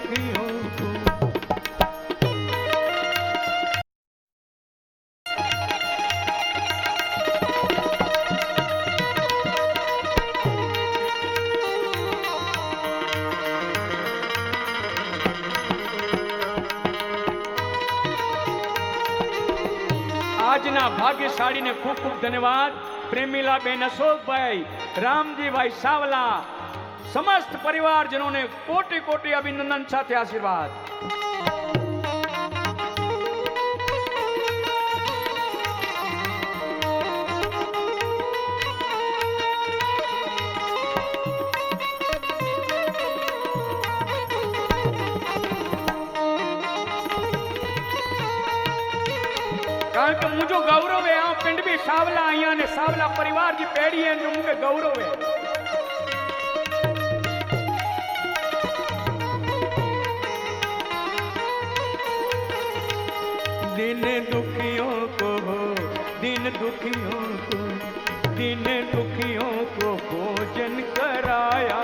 दुखियों को। આજના ભાગ્યશાળીને ખૂબ ખૂબ ધન્યવાદ. પ્રેમીલાબેન અશોકભાઈ, રામજીભાઈ સાવલા, સમસ્ત પરિવારજનોને કોટી કોટી અભિનંદન સાથે આશીર્વાદ. કારણ કે મુझे गौरव है आ पिंड भी सावला आया ने सावला परिवार की पेढ़ी है जो मुझे गौरव है. दिन दुखियों को हो, दिन दुखियों को, दिन दुखियों को भोजन कराया.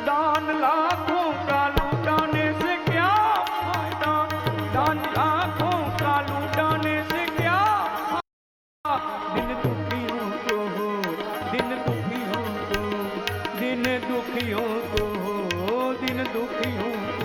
दान लाखों का लुटाने से क्या फायदा, दान लाखों का लुटाने से क्या. दिन दुखियों को हो, दिन दुखियों को, दिन दुखियों को हो, दिन दुखियों को.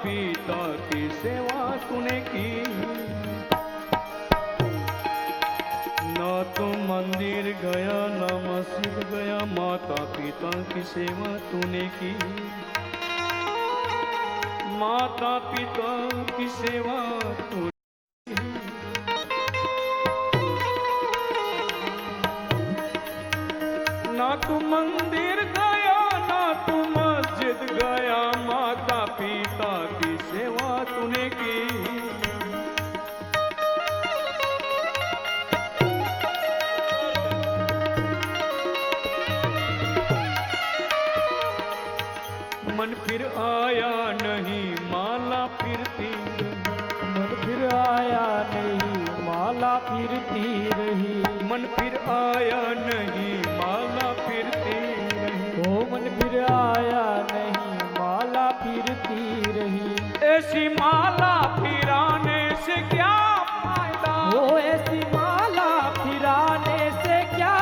पिता की सेवा तूने की, ना तो मंदिर गया ना मस्जिद गया, माता पिता की सेवा तूने की. माता पिता की सेवा तूने की. ना तू मंदिर गया ना तू मस्जिद गया, माता पिता की सेवा तूने की. मन फिर आया नहीं माला फिरती, मन फिर आया नहीं माला फिरती रही, मन फिर आया नहीं माला फिरती रही. ओ मन फिर आया नहीं माला फिरती रही. ऐसी माला फिराने से क्या फायदा, ओ ऐसी माला फिराने से क्या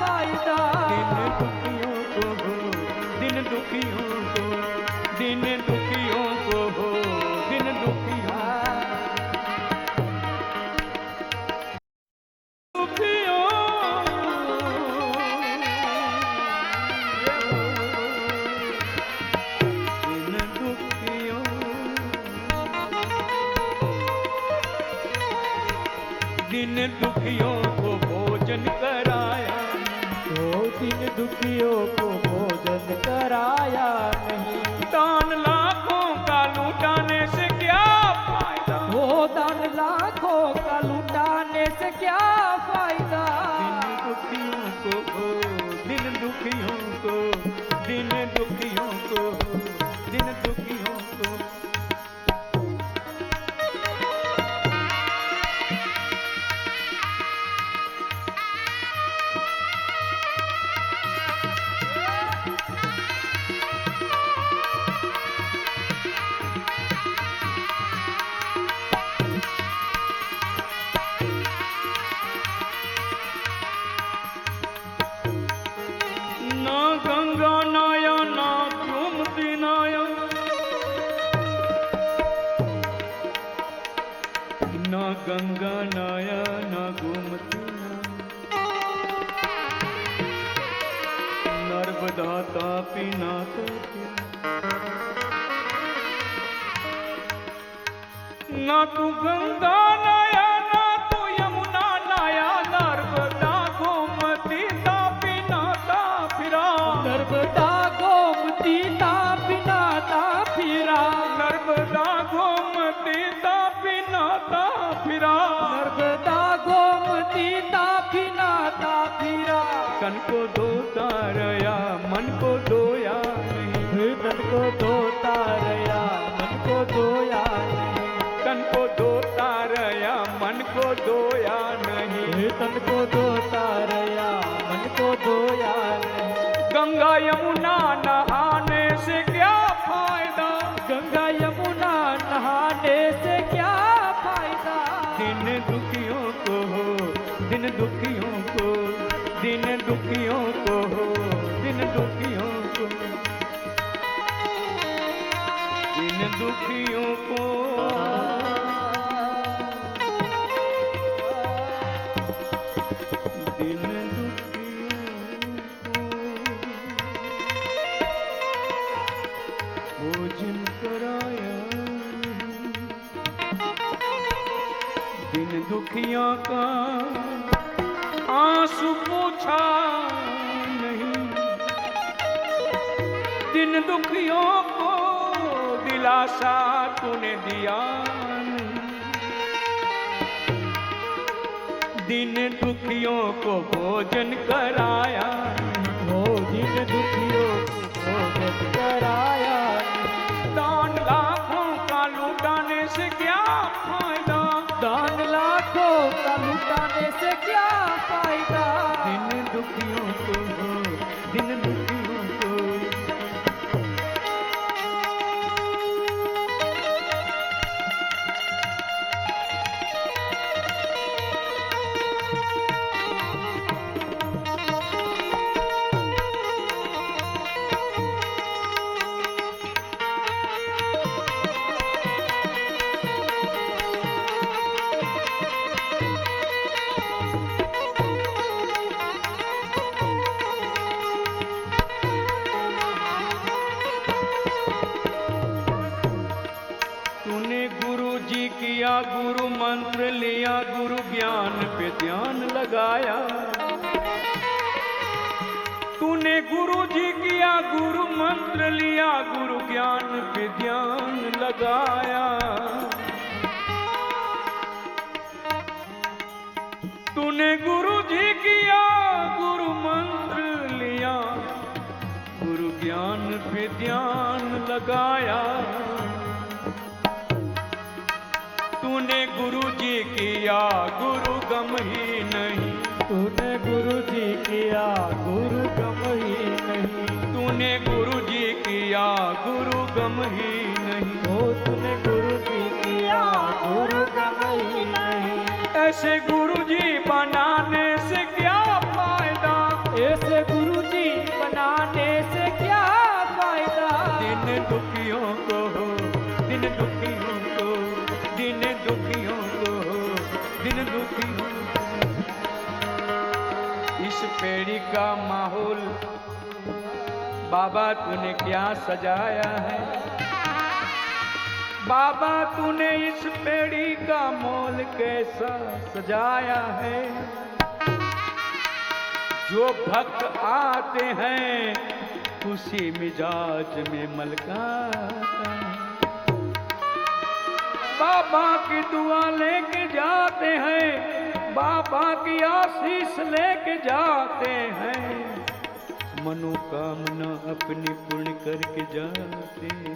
फायदा. दिन दुखियों को हो, दिन दुखियों को, दिन दुखियों को हो, दिन दुखियों दुखियों. दिन दुखियों को भोजन कराया, तो दिन दुखियों को भोजन कराया नहीं. दान लाखों का लुटाने से क्या फायदा, वो दान लाखों का लुटाने से क्या फायदा. दिन दुखियों को हो, दिन दुखियों को, दिन दुखियों को हो, दिन दुखियों को. गंगा नाया ना गोमती ना. नर्मदा तापी नाथ ना तू गंगा नाया ना तू यमुना नाया नर्मदा गोमती तापी नाथा फिरा नर्मदा गोमती तापी नाथा फिरा नर्मदा गोमती तापी नाथा फिरा नर्मदा गोमती तापी नाथा फिरा तन को धोता रया मन को धोया नहीं तन को धोता रया मन को धोया नहीं तन को धोता रया मन को धोया नहीं तन को धोता रया मन को धोया नहीं गंगा यमुना नहाने से क्या फायदा गंगा यमुना नहाने से क्या फायदा दिन दुखियों को हो दिन दुखियों को दिन दुखियों को हो दिन दुखियों को दिन दुखियों को दिन दुखियों को भोजन कराया दिन दुखियों का आंसू पूछा नहीं दिन दुखियों को दिलासा तूने दिया नहीं दिन दुखियों को भोजन कराया हो दिन दुखियों को भोजन कराया दान लाखों का लुटाने से क्या फायदा दान लाखों का लुटाने से क्या फायदा दिन दुखियों को दिन दुखियों को किया गुरु मंत्र लिया गुरु ज्ञान पे ध्यान लगाया तूने गुरु जी किया गुरु मंत्र लिया गुरु ज्ञान पे ध्यान लगाया तूने गुरु जी किया गुरु मंत्र लिया गुरु ज्ञान पे ध्यान लगाया तूने गुरु जी किया गुरु गम ही नहीं तूने गुरु जी किया गुरु गम ही नहीं तूने गुरु जी किया गुरु गम ही नहीं ओ तूने गुरु जी किया गुरु गम ही नहीं ऐसे गुरु जी बनाने से क्या फायदा ऐसे गुरु जी बनाने से क्या फायदा दिन दुखियों को दिन दुखियों को दिन दुखियों को दिन दुखियों इस पेड़ी का माहौल बाबा तूने क्या सजाया है बाबा तूने इस पेड़ी का मोल कैसा सजाया है जो भक्त आते हैं खुशी मिजाज में मलकाता है बाबा की दुआ लेके जाते हैं बाबा की आशीष लेके जाते हैं मनोकामना अपनी पूर्ण करके जाते हैं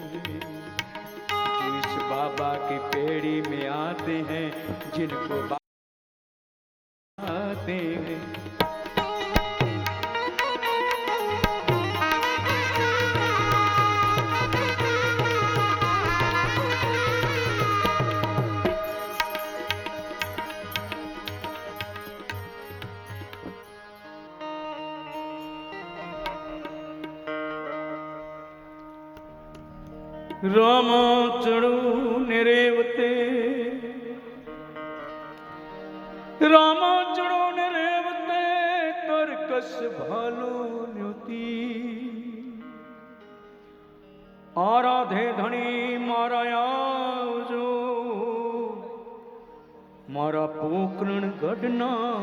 जो इस बाबा की पेड़ी में आते हैं जिनको आते हैं रामा चढ़ो निरेवते रामा चढ़ो निरेवते तरकस भालो न्योती રાધે ધણી મારા આવજો, મારા પોકરણ ગઢના.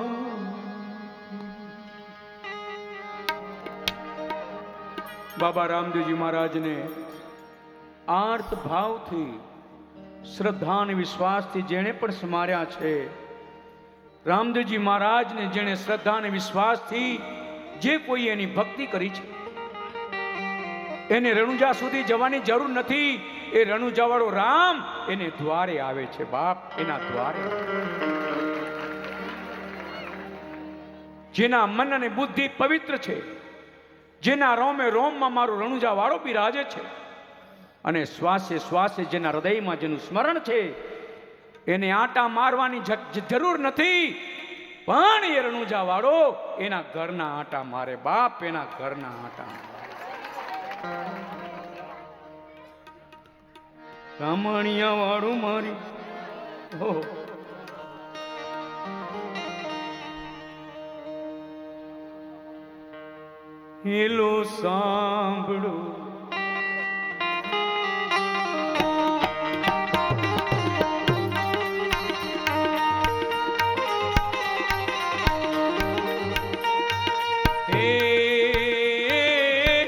બાબા રામદેવજી મહારાજને આર્ત ભાવથી, શ્રદ્ધા અને વિશ્વાસથી જેણે પણ સ્માર્યા છે, રામદેવજી મહારાજને જેણે શ્રદ્ધા અને વિશ્વાસથી જે કોઈ એની ભક્તિ કરી છે, એને રણુજા સુધી જવાની જરૂર નથી. એ રણુજા વાળો રામ એને દ્વારે આવે છે બાપ, એના દ્વારે. જેના મન અને બુદ્ધિ પવિત્ર છે, જેના રોમે રોમમાં મારો રણુજા વાળો બિરાજે છે, અને શ્વાસે શ્વાસે જેના હૃદયમાં જેનું સ્મરણ છે, એને આટા મારવાની જરૂર નથી. પણ એ રણુજા વાળો એના ઘરના આટા મારે બાપ, એના ઘરના આટા મારે. કામણિયા વાળું મારી હેલો સાંભળો,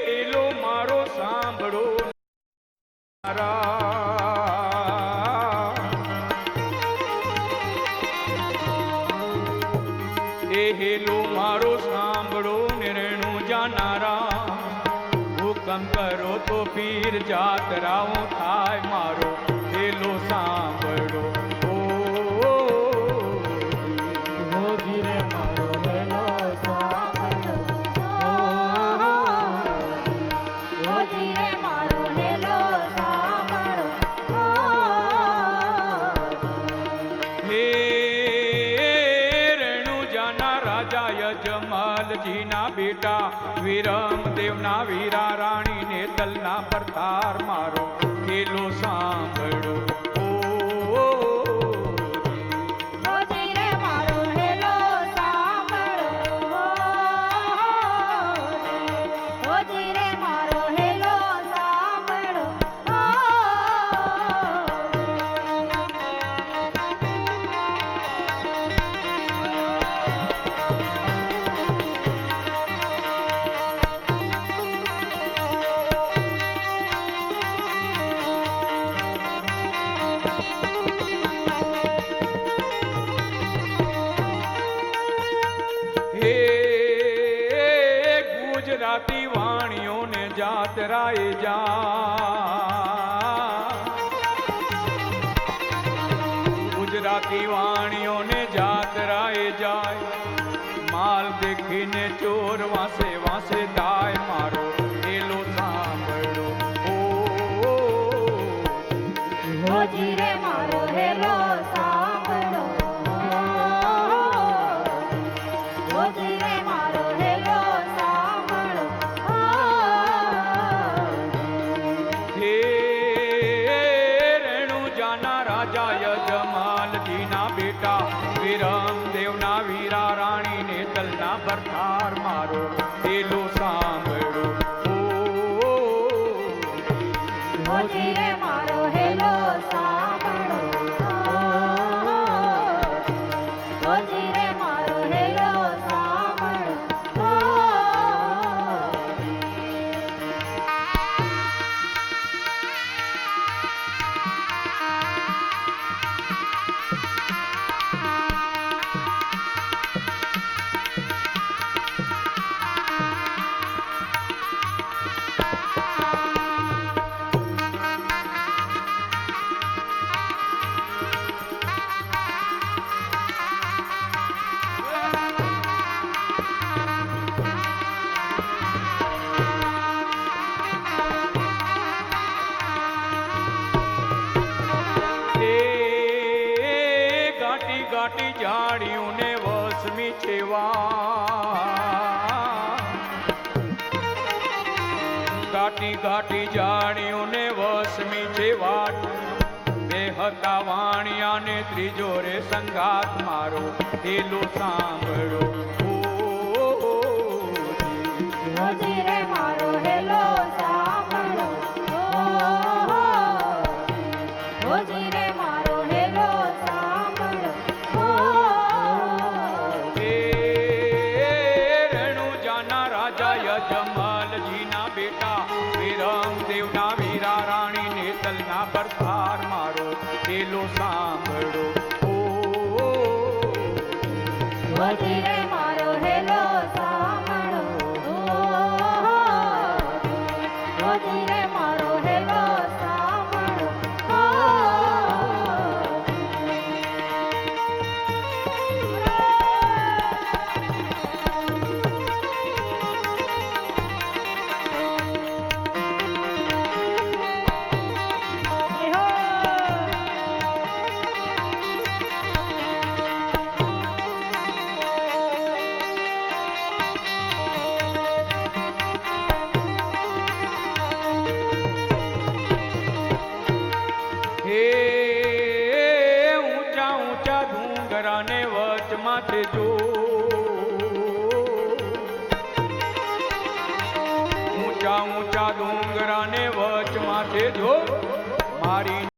હેલો મારો સાંભળો હેલો મારો સાંભળો નિર્ણુ જાનારા, હુકમ કરો તો પીર જાતરાઓ થાય મારો હેલો સાંભળો. ઓ ધીરે મારો હેલો સાંભળો, ઓ ધીરે મારો હેલો સાંભળો. હે જમાલજીના બેટા વિરમ દેવના વીરા રાણીને તલના પરતાર મારો હેલો સાંભળો. ઓ ધીરે મારો હેલો સાંભળો, ઓ ધીરે મારો હેલો સાંભળો. ગુજરાતી વાણીઓને જાતરાએ જા, ગુજરાતી વાણીઓને જાતરાએ જાય, માલ દેખીને ચોર વાસે વાસે દાય મારો હેલો સાંભળો. ઓ ધીરે મારો હેલો સાંભળો, ઓ ધીરે મારો હેલો સાંભળો. હે રેણુજાના રાજા યજમાલજીના બેટા વિરમ દેવના વીરા રાણીને તલના પરતાર મારો હેલો સાંભળો. ઓ ધીરે મારો હેલો સાંભળો, ઓ ધીરે મારો હેલો સાંભળો. ગાટી જાડિયુંને વસમી છેવા, ગાટી ગાટી જાડિયુંને વસમી છેવા, બે હતા વાણિયાને ત્રીજો રે સંગાત મારો હેલો સાંભળો. ઓ ધીરે મારો હેલો સાંભળો, જય જમલજીના બેટા વિરમ દેવના વીરા રાણી નેતલના પરસાર મારો પેલો સાંભળો ધીરે મારો હેલો સાંભળો ધીરે મારો હેલો સાંભળો હે ઊંચા ઊંચા ડુંગરાને વચમાંથી જો ઊંચા ઊંચા ડુંગરાને વચમાંથી જો મારી